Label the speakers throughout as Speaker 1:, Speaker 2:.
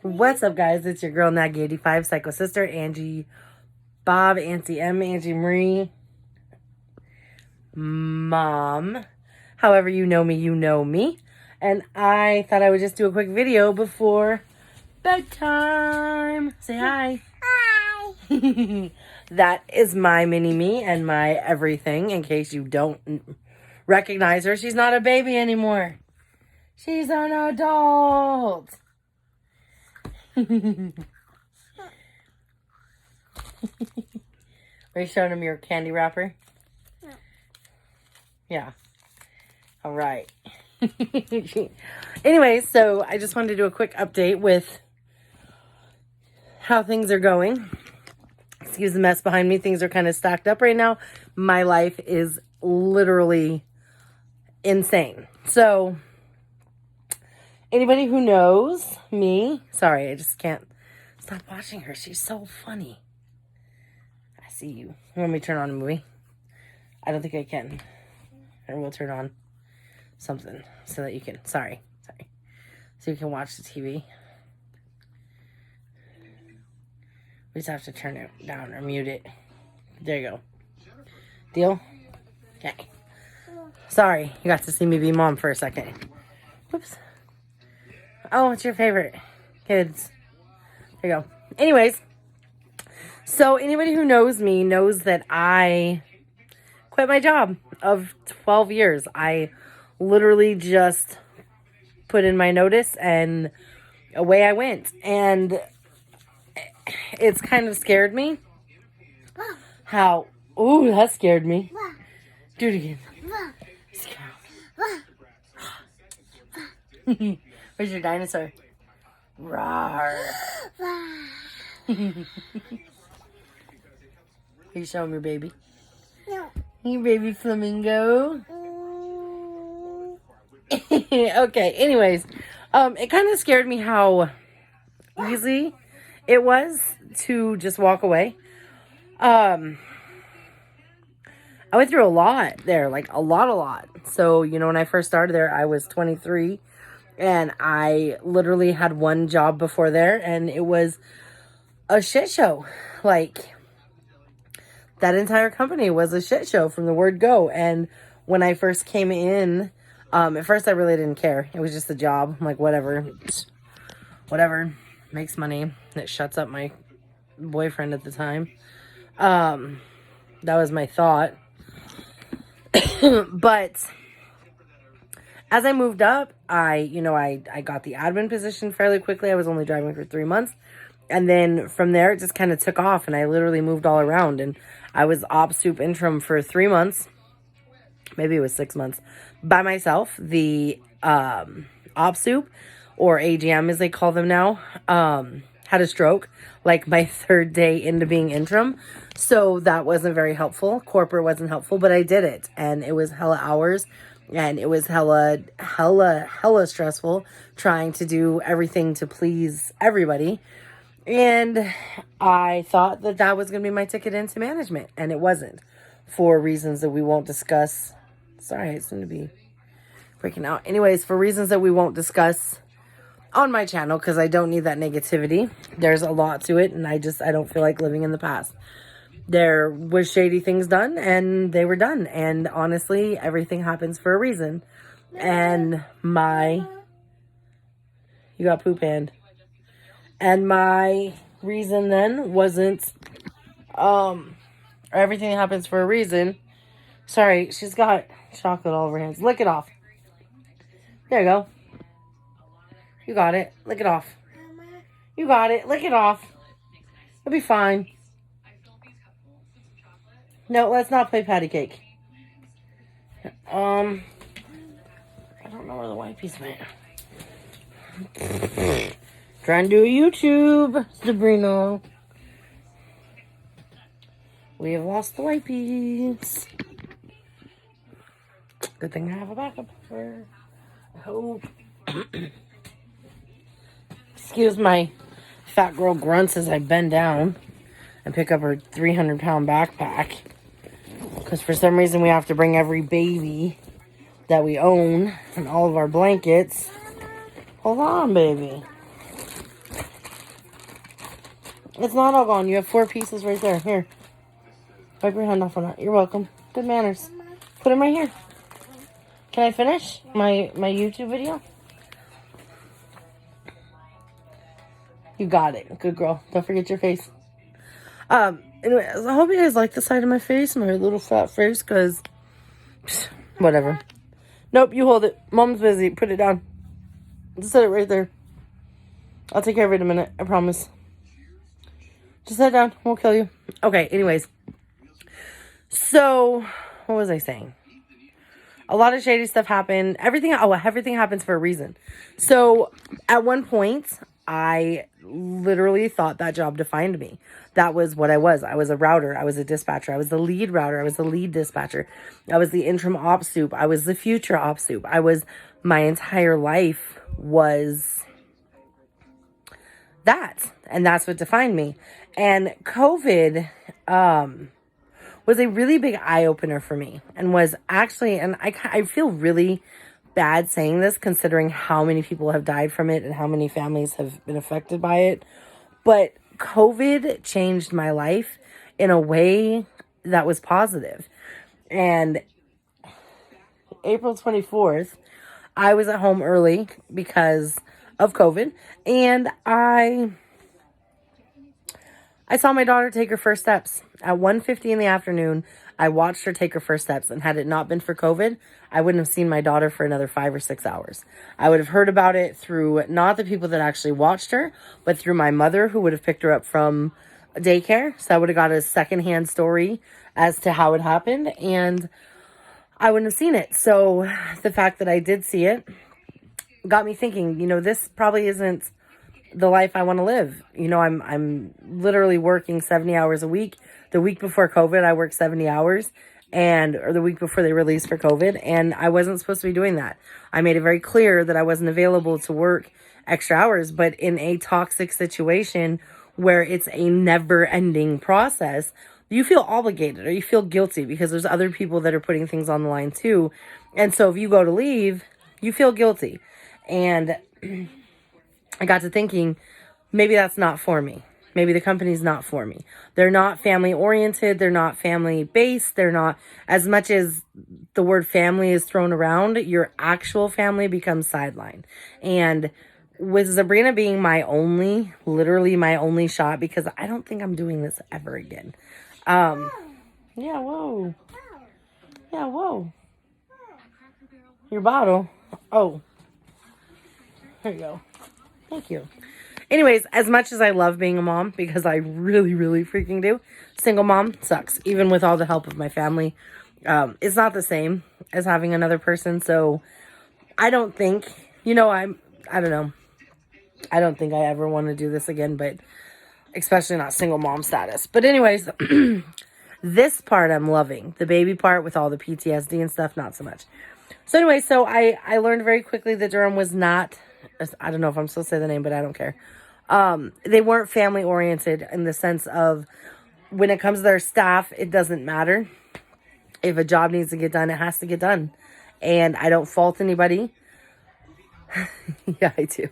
Speaker 1: What's up, guys? It's your girl, Naggy85, Psycho Sister, Angie, Bob, Auntie M, Angie Marie, Mom. However you know me, you know me. And I thought I would just do a quick video before bedtime. Say hi.
Speaker 2: Hi.
Speaker 1: That is my mini-me and my everything, in case you don't recognize her. She's not a baby anymore. She's an adult. Are you showing him your candy wrapper?
Speaker 2: No.
Speaker 1: Yeah. All right. Anyways, so I just wanted to do a quick update with how things are going. Excuse the mess behind me. Things are kind of stacked up right now. My life is literally insane. So anybody who knows me, sorry, I just can't stop watching her. She's so funny. I see you. You want me to turn on a movie? I don't think I can. Or we'll turn on something so that you can, sorry. So you can watch the TV. We just have to turn it down or mute it. There you go. Deal? Okay. Sorry, you got to see me be mom for a second. Whoops. Oh, what's your favorite? Kids. There you go. Anyways, so anybody who knows me knows that I quit my job of 12 years. I literally just put in my notice and away I went. And it's kind of scared me. How, ooh, that scared me. Do it again. Where's your dinosaur? Rawr. Are you showing your baby?
Speaker 2: No.
Speaker 1: Your baby flamingo. Okay, anyways. It kind of scared me how easy it was to just walk away. I went through a lot there, like a lot. So, you know, when I first started there, I was 23 and I literally had one job before there and it was a shit show. Like, that entire company was a shit show from the word go. And when I first came in, at first I really didn't care. It was just a job. I'm like, whatever, makes money. It shuts up my boyfriend at the time. That was my thought. But as I moved up, I got the admin position fairly quickly. I was only driving for 3 months. And then from there, it just kind of took off. And I literally moved all around. And I was op soup interim for 3 months. Maybe it was 6 months. By myself. The op soup, or AGM as they call them now, had a stroke. Like my 3rd day into being interim. So that wasn't very helpful. Corporate wasn't helpful. But I did it. And it was hella hours. And it was hella stressful trying to do everything to please everybody. And I thought that that was going to be my ticket into management. And it wasn't. For reasons that we won't discuss. Sorry, I seem to be breaking out. Anyways, for reasons that we won't discuss on my channel. Because I don't need that negativity. There's a lot to it. And I don't feel like living in the past. There was shady things done. And they were done. And honestly, everything happens for a reason. And you got poop hand. And my reason then wasn't, everything happens for a reason. Sorry, she's got chocolate all over her hands. Lick it off. There you go. You got it. Lick it off. You got it. Lick it off. It'll be fine. No, let's not play patty cake. I don't know where the wipes went. Trying to do a YouTube, Sabrina. We have lost the wipes. Good thing I have a backup for. I hope. Excuse my fat girl grunts as I bend down and pick up her 300-pound backpack. Because for some reason we have to bring every baby that we own and all of our blankets. Hold on, baby. It's not all gone. You have 4 pieces right there. Here. Wipe your hand off on that. You're welcome. Good manners. Put them right here. Can I finish my YouTube video? You got it. Good girl. Don't forget your face. Anyways, I hope you guys like the side of my face, my little fat face, because whatever. Nope, you hold it. Mom's busy. Put it down. Just set it right there. I'll take care of it in a minute. I promise. Just set it down. Won't kill you. Okay, anyways. So, what was I saying? A lot of shady stuff happened. Everything happens for a reason. So, at one point, I literally thought that job defined me. That was what I was. I was a router. I was a dispatcher. I was the lead router. I was the lead dispatcher. I was the interim op soup. I was the future op soup. My entire life was that. And that's what defined me. And COVID, was a really big eye-opener for me, and was actually, and I feel really bad saying this considering how many people have died from it and how many families have been affected by it, but COVID changed my life in a way that was positive. And April 24th, I was at home early because of COVID, and I saw my daughter take her first steps. At 1:50 in the afternoon, I watched her take her first steps. And had it not been for COVID, I wouldn't have seen my daughter for another 5 or 6 hours. I would have heard about it through not the people that actually watched her, but through my mother, who would have picked her up from daycare. So I would have got a secondhand story as to how it happened. And I wouldn't have seen it. So the fact that I did see it got me thinking, this probably isn't the life I want to live. I'm literally working 70 hours a week. The week before COVID, I worked 70 hours, or the week before they released for COVID, and I wasn't supposed to be doing that. I made it very clear that I wasn't available to work extra hours, but in a toxic situation where it's a never-ending process, you feel obligated or you feel guilty because there's other people that are putting things on the line too. And so if you go to leave, you feel guilty. And I got to thinking, maybe that's not for me. Maybe the company's not for me. They're not family oriented. They're not family based. They're not, as much as the word family is thrown around, your actual family becomes sidelined. And with Sabrina being literally my only shot, because I don't think I'm doing this ever again. Yeah, whoa. Yeah, whoa. Your bottle. Oh. There you go. Thank you. Anyways, as much as I love being a mom, because I really, really freaking do, single mom sucks. Even with all the help of my family, it's not the same as having another person. So I don't think, I don't know. I don't think I ever want to do this again, but especially not single mom status. But anyways, this part I'm loving. The baby part with all the PTSD and stuff, not so much. So anyway, so I learned very quickly that Durham was not, I don't know if I'm supposed to say the name, but I don't care. They weren't family oriented in the sense of when it comes to their staff, it doesn't matter. If a job needs to get done, it has to get done. And I don't fault anybody. Yeah, I do.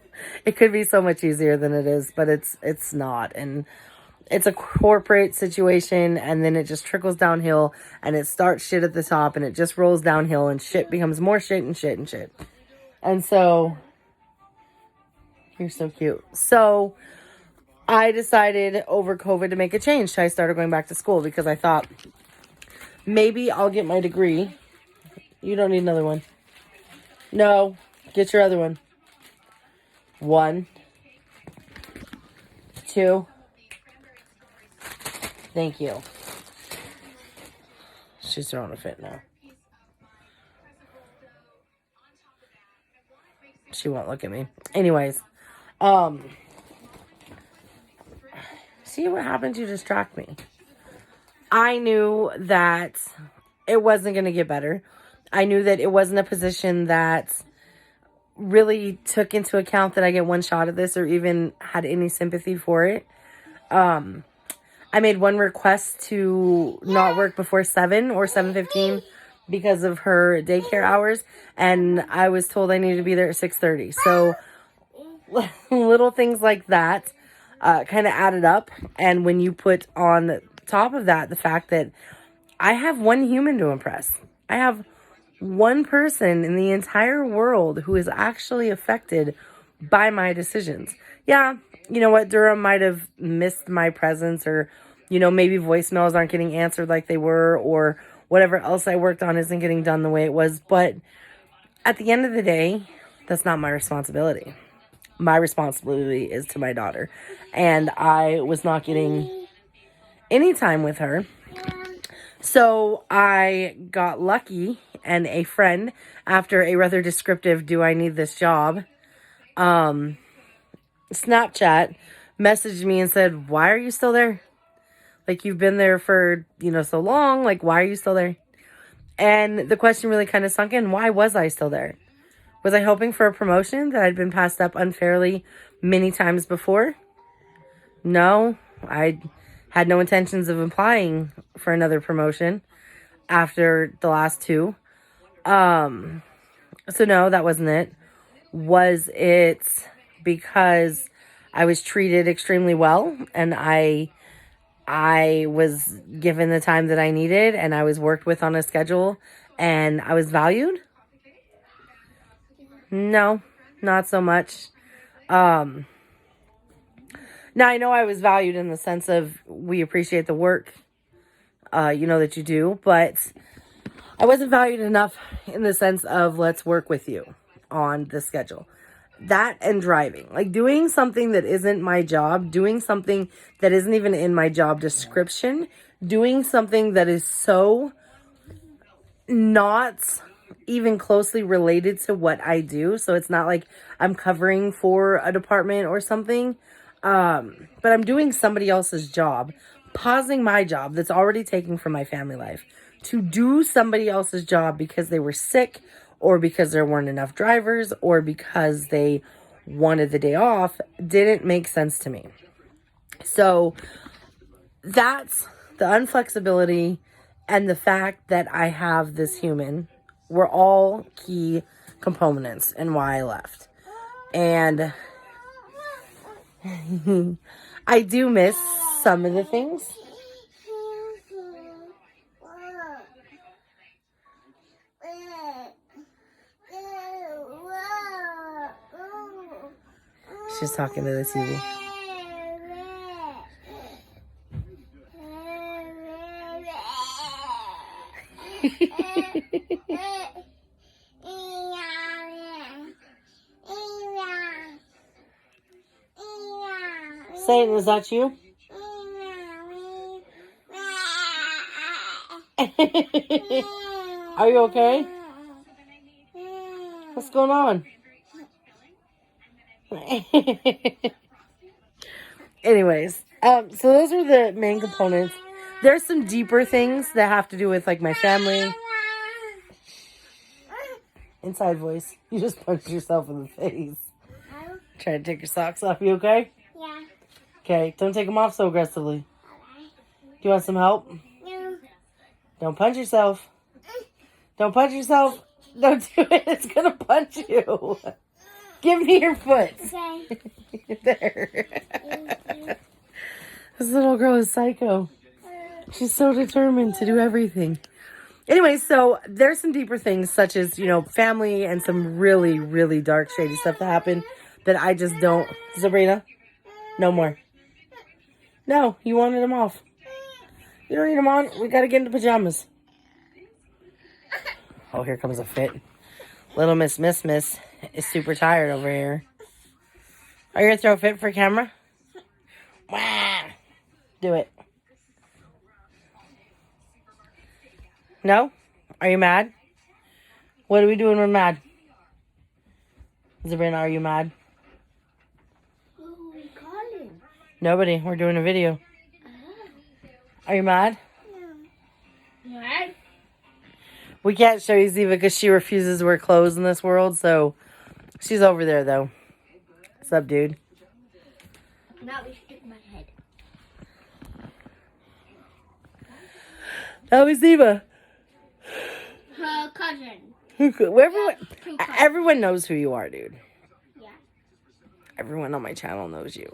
Speaker 1: It could be so much easier than it is, but it's not. And it's a corporate situation, and then it just trickles downhill, and it starts shit at the top, and it just rolls downhill, and shit becomes more shit and shit and shit. And so, you're so cute. So, I decided over COVID to make a change. So I started going back to school because I thought, maybe I'll get my degree. You don't need another one. No, get your other one. 1, 2. Thank you. She's throwing a fit now. She won't look at me. Anyways, see what happens? You distract me. I knew that it wasn't going to get better. I knew that it wasn't a position that really took into account that I get one shot at this or even had any sympathy for it. I made one request to not work before 7 or 7:15 because of her daycare hours, and I was told I needed to be there at 6:30. So little things like that. kind of added up. And when you put on top of that the fact that I have one human to impress, I have one person in the entire world who is actually affected by my decisions. Yeah, you know what? Durham might have missed my presence, or, maybe voicemails aren't getting answered like they were, or whatever else I worked on isn't getting done the way it was. But at the end of the day, that's not my responsibility. My responsibility is to my daughter. And I was not getting any time with her. So I got lucky, and a friend, after a rather descriptive "do I need this job" Snapchat, messaged me and said, "Why are you still there? Like, you've been there for, so long. Like, why are you still there?" And the question really kind of sunk in. Why was I still there? Was I hoping for a promotion that I'd been passed up unfairly many times before? No, I had no intentions of applying for another promotion after the last two. So no, that wasn't it. Was it because I was treated extremely well, and I was given the time that I needed, and I was worked with on a schedule, and I was valued? No, not so much. Now, I know I was valued in the sense of we appreciate the work, that you do, but I wasn't valued enough in the sense of let's work with you on the schedule. That and driving, like doing something that isn't my job, doing something that isn't even in my job description, doing something that is so not even closely related to what I do. So it's not like I'm covering for a department or something. But I'm doing somebody else's job, pausing my job that's already taken from my family life to do somebody else's job because they were sick, or because there weren't enough drivers, or because they wanted the day off, didn't make sense to me. So that's the unflexibility and the fact that I have this human were all key components in why I left. And I do miss some of the things. She's talking to the TV. Satan, is that you? Are you okay? What's going on? Anyways, so those are the main components. There's some deeper things that have to do with like my family. Inside voice. You just punched yourself in the face. Try to take your socks off. You okay?
Speaker 2: Yeah.
Speaker 1: Okay, don't take them off so aggressively. Do you want some help?
Speaker 2: No.
Speaker 1: Don't punch yourself. Don't punch yourself. Don't do it. It's gonna punch you. Give me your foot.
Speaker 2: Okay.
Speaker 1: There. This little girl is psycho. She's so determined to do everything. Anyway, so there's some deeper things such as, family and some really, really dark, shady stuff that happened that I just don't. Sabrina, no more. No, you wanted them off. You don't need them on. We got to get into pajamas. Oh, here comes a fit. Little Miss is super tired over here. Are you going to throw a fit for camera? Wah! Do it. No? Are you mad? What are we doing when we're mad? Sabrina, are you mad?
Speaker 2: Who are we calling?
Speaker 1: Nobody. We're doing a video. Are you mad?
Speaker 2: No. What?
Speaker 1: We can't show you Ziva because she refuses to wear clothes in this world, so she's over there, though. What's up, dude?
Speaker 2: Now we stick my head.
Speaker 1: That was Ziva.
Speaker 2: Her cousin.
Speaker 1: Everyone knows who you are, dude.
Speaker 2: Yeah.
Speaker 1: Everyone on my channel knows you.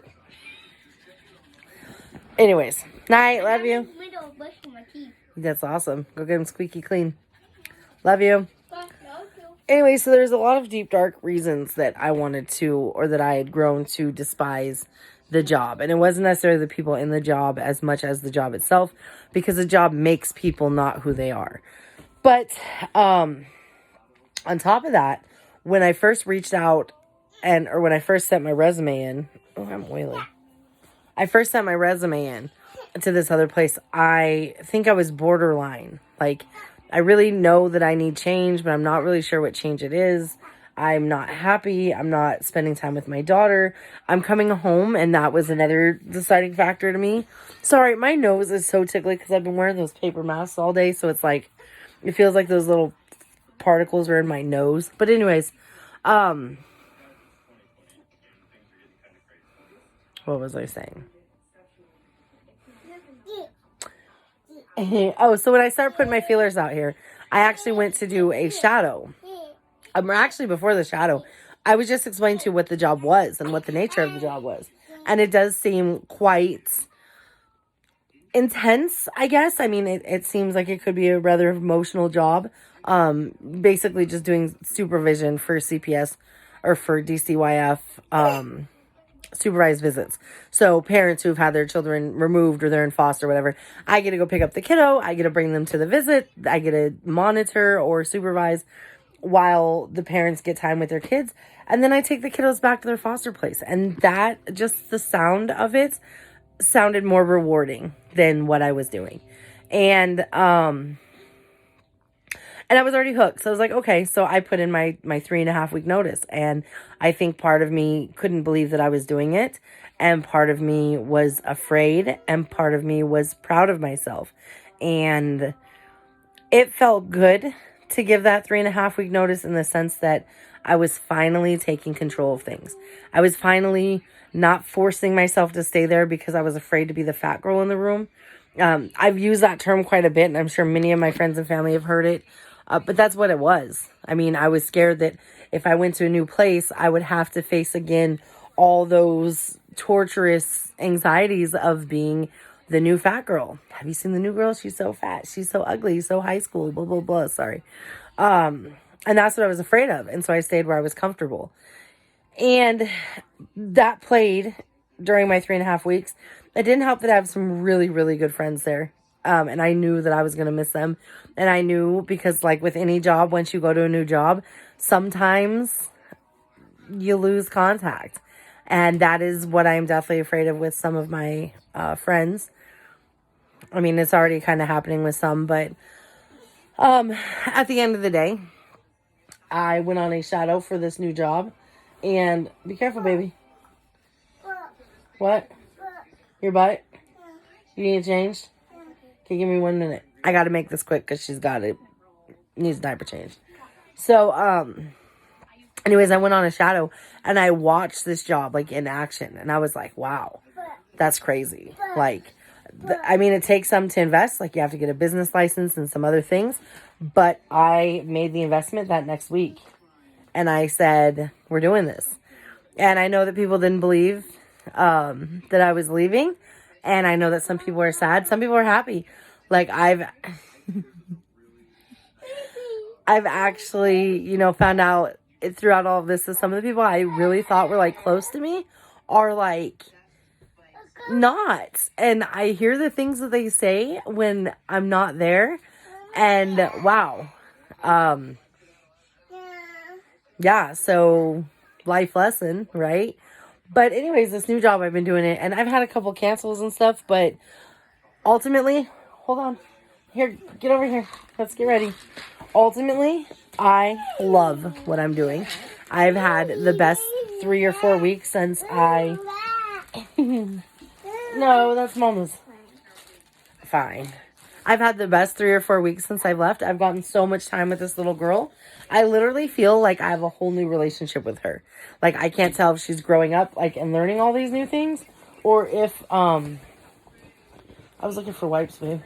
Speaker 1: Anyways, night. Love you.
Speaker 2: Middle brushing my teeth.
Speaker 1: That's awesome. Go get them squeaky clean. Love you.
Speaker 2: Love you.
Speaker 1: Anyway, so there's a lot of deep, dark reasons that I wanted to, or that I had grown to despise the job. And it wasn't necessarily the people in the job as much as the job itself, because the job makes people not who they are. But on top of that, when I first reached out or when I first sent my resume in, I'm oily. I first sent my resume in to this other place. I think I was borderline. Like, I really know that I need change, but I'm not really sure what change it is. I'm not happy. I'm not spending time with my daughter. I'm coming home, and that was another deciding factor to me. Sorry, my nose is so tickly because I've been wearing those paper masks all day, so it's like, it feels like those little particles are in my nose. But anyways, what was I saying? Oh, so when I started putting my feelers out here, I actually went to do a shadow. Actually, before the shadow, I was just explaining to you what the job was and what the nature of the job was. And it does seem quite intense, I guess. I mean, it seems like it could be a rather emotional job. Basically just doing supervision for CPS or for DCYF, supervised visits. So parents who've had their children removed or they're in foster or whatever, I get to go pick up the kiddo. I get to bring them to the visit. I get to monitor or supervise while the parents get time with their kids. And then I take the kiddos back to their foster place. And that, just the sound of it sounded more rewarding than what I was doing. And I was already hooked. So I was like, okay. So I put in my 3.5 week notice. And I think part of me couldn't believe that I was doing it. And part of me was afraid. And part of me was proud of myself. And it felt good to give that 3.5 week notice, in the sense that I was finally taking control of things. I was finally not forcing myself to stay there because I was afraid to be the fat girl in the room. I've used that term quite a bit, and I'm sure many of my friends and family have heard it. But that's what it was. I mean, I was scared that if I went to a new place, I would have to face again all those torturous anxieties of being the new fat girl. Have you seen the new girl? She's so fat. She's so ugly. So high school. Blah, blah, blah. Sorry. And that's what I was afraid of. And so I stayed where I was comfortable. And that played during my 3.5 weeks. It didn't help that I have some really, really good friends there. And I knew that I was going to miss them. And I knew, because like with any job, once you go to a new job, sometimes you lose contact. And that is what I'm definitely afraid of with some of my friends. I mean, it's already kind of happening with some, but at the end of the day, I went on a shadow for this new job. And be careful, baby. What? Your butt? You need it changed? Okay, give me 1 minute. I got to make this quick because needs diaper change. So, anyways, I went on a shadow and I watched this job like in action. And I was like, wow, that's crazy. Like, I mean, it takes some to invest. Like, you have to get a business license and some other things. But I made the investment that next week. And I said, we're doing this. And I know that people didn't believe that I was leaving. And I know that some people are sad. Some people are happy. Like, I've actually, found out throughout all of this that some of the people I really thought were, like, close to me are, like, not. And I hear the things that they say when I'm not there. And, wow. Yeah, so life lesson, right? But anyways, this new job, I've been doing it. And I've had a couple cancels and stuff. But ultimately, hold on. Here, get over here. Let's get ready. Ultimately, I love what I'm doing. I've had the best 3 or 4 weeks since I... No, that's Mama's. Fine. I've had the best 3 or 4 weeks since I've left. I've gotten so much time with this little girl. I literally feel like I have a whole new relationship with her. Like, I can't tell if she's growing up, like, and learning all these new things, or if, I was looking for wipes, babe.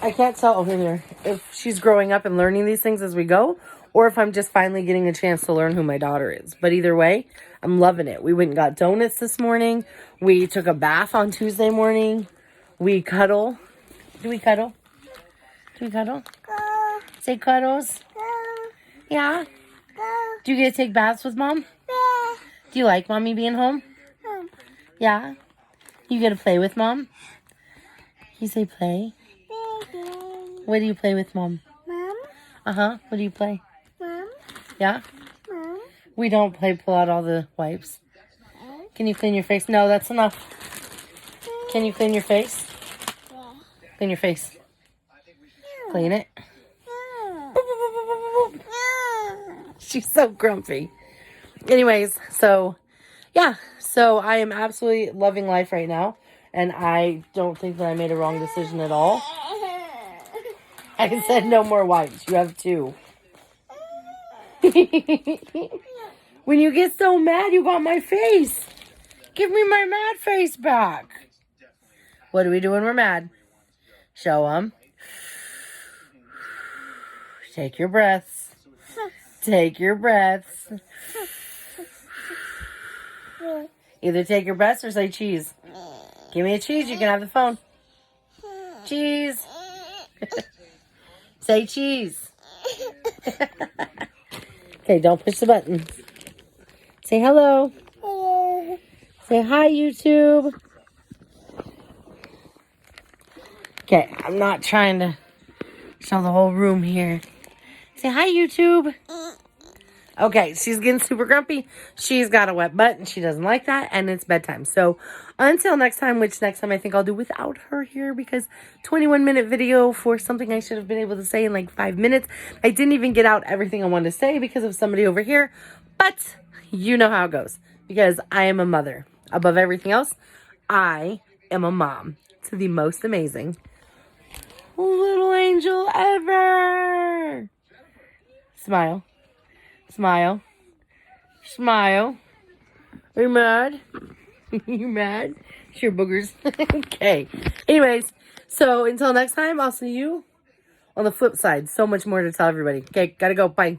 Speaker 1: I can't tell, here, if she's growing up and learning these things as we go, or if I'm just finally getting a chance to learn who my daughter is. But either way, I'm loving it. We went and got donuts this morning. We took a bath on Tuesday morning. We cuddle. Do we cuddle? Do we cuddle? Say cuddles. Yeah? Do you get to take baths with Mom? Do you like Mommy being home? Yeah? You get to play with Mom? You say play? What do you play with Mom?
Speaker 2: Mom?
Speaker 1: Uh-huh. What do you play?
Speaker 2: Mom?
Speaker 1: Yeah?
Speaker 2: Mom?
Speaker 1: We don't pull out all the wipes. Can you clean your face? No, that's enough. Can you clean your face? Clean your face. Clean it. She's so grumpy. Anyways, so yeah. So I am absolutely loving life right now. And I don't think that I made a wrong decision at all. I said no more wipes. You have 2. When you get so mad, you got my face. Give me my mad face back. What do we do when we're mad? Show them. Take your breaths. Take your breaths. Either take your breaths or say cheese. Give me a cheese, you can have the phone. Cheese. Say cheese. Okay, don't push the button. Say hello. Say hi, YouTube. Okay, I'm not trying to show the whole room here. Say hi, YouTube. Okay, she's getting super grumpy. She's got a wet butt, and she doesn't like that, and it's bedtime. So, until next time, which next time I think I'll do without her here, because 21-minute video for something I should have been able to say in like 5 minutes. I didn't even get out everything I wanted to say because of somebody over here, but you know how it goes, because I am a mother. Above everything else, I am a mom to the most amazing little angel ever. Smile. Smile. Smile. Are you mad? You mad? Sure, boogers. Okay. Anyways, so until next time, I'll see you on the flip side. So much more to tell everybody. Okay, gotta go. Bye.